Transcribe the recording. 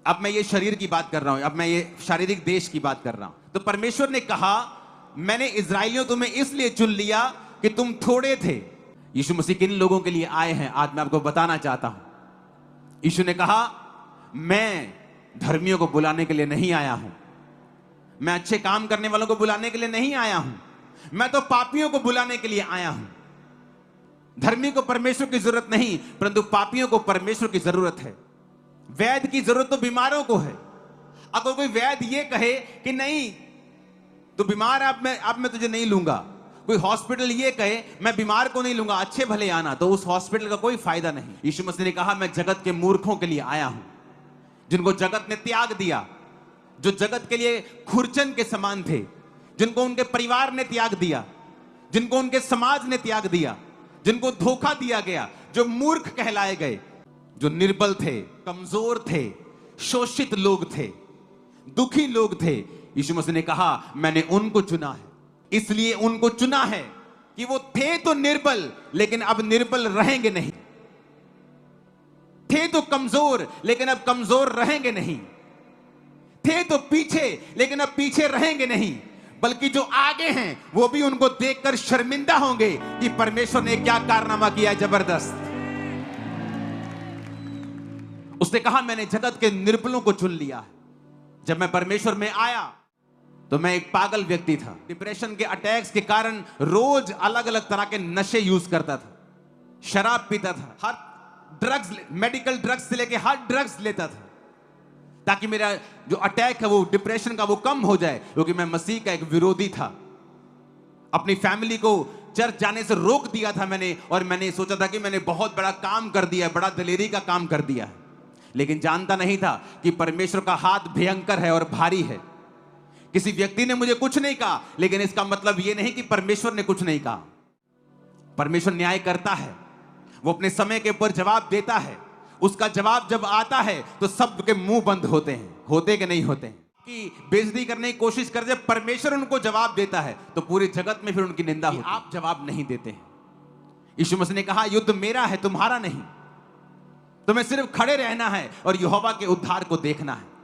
अब मैं ये शरीर की बात कर रहा हूं, अब मैं ये शारीरिक देश की बात कर रहा हूं। तो परमेश्वर ने कहा, मैंने इस्राएलियों तुम्हें इसलिए चुन लिया कि तुम थोड़े थे। यीशु मसीह किन लोगों के लिए आए हैं आज मैं आपको बताना चाहता हूं। यीशु ने कहा, मैं धर्मियों को बुलाने के लिए नहीं आया हूं, मैं अच्छे काम करने वालों को बुलाने के लिए नहीं आया हूं, मैं तो पापियों को बुलाने के लिए आया हूं। धर्मी को परमेश्वर की जरूरत नहीं, परंतु पापियों को परमेश्वर की जरूरत है। वैद्य की जरूरत तो बीमारों को है। अगर कोई वैद्य ये कहे कि नहीं तू बीमार, अब मैं तुझे नहीं लूंगा, कोई हॉस्पिटल ये कहे मैं बीमार को नहीं लूंगा, अच्छे भले आना, तो उस हॉस्पिटल का कोई फायदा नहीं। यीशु मसीह ने कहा, मैं जगत के मूर्खों के लिए आया हूं, जिनको जगत ने त्याग दिया, जो जगत के लिए खुरचन के समान थे, जिनको उनके परिवार ने त्याग दिया, जिनको उनके समाज ने त्याग दिया, जिनको धोखा दिया गया, जो मूर्ख कहलाए गए, जो निर्बल थे, कमजोर थे, शोषित लोग थे, दुखी लोग थे। यीशु मसीह ने कहा, मैंने उनको चुना है। इसलिए उनको चुना है कि वो थे तो निर्बल, लेकिन अब निर्बल रहेंगे नहीं, थे तो कमजोर, लेकिन अब कमजोर रहेंगे नहीं, थे तो पीछे, लेकिन अब पीछे रहेंगे नहीं, बल्कि जो आगे हैं वो भी उनको देखकर शर्मिंदा होंगे कि परमेश्वर ने क्या कारनामा किया, जबरदस्त। उसने कहा, मैंने जगत के निर्बलों को चुन लिया है। जब मैं परमेश्वर में आया तो मैं एक पागल व्यक्ति था। डिप्रेशन के अटैक्स के कारण रोज अलग अलग तरह के नशे यूज करता था, शराब पीता था, हर ड्रग्स, मेडिकल ड्रग्स से लेके हर ड्रग्स लेता था, ताकि मेरा जो अटैक है वो डिप्रेशन का वो कम हो जाए, क्योंकि मैं मसीह का एक विरोधी था। अपनी फैमिली को चर्च जाने से रोक दिया था मैंने, और मैंने सोचा था कि मैंने बहुत बड़ा काम कर दिया है, बड़ा दलेरी का काम कर दिया है, लेकिन जानता नहीं था कि परमेश्वर का हाथ भयंकर है और भारी है। किसी व्यक्ति ने मुझे कुछ नहीं कहा, लेकिन इसका मतलब यह नहीं कि परमेश्वर ने कुछ नहीं कहा। परमेश्वर न्याय करता है, वो अपने समय के ऊपर जवाब देता है। उसका जवाब जब आता है तो सबके मुंह बंद होते हैं, होते कि नहीं होते हैं, कि बेइज्जती करने की कोशिश कर, जब परमेश्वर उनको जवाब देता है तो पूरी जगत में फिर उनकी निंदा होती है। आप जवाब नहीं देते हैं। यीशु मसीह ने कहा, युद्ध मेरा है, तुम्हारा नहीं। तुम्हें सिर्फ खड़े रहना है और यहोवा के उद्धार को देखना है।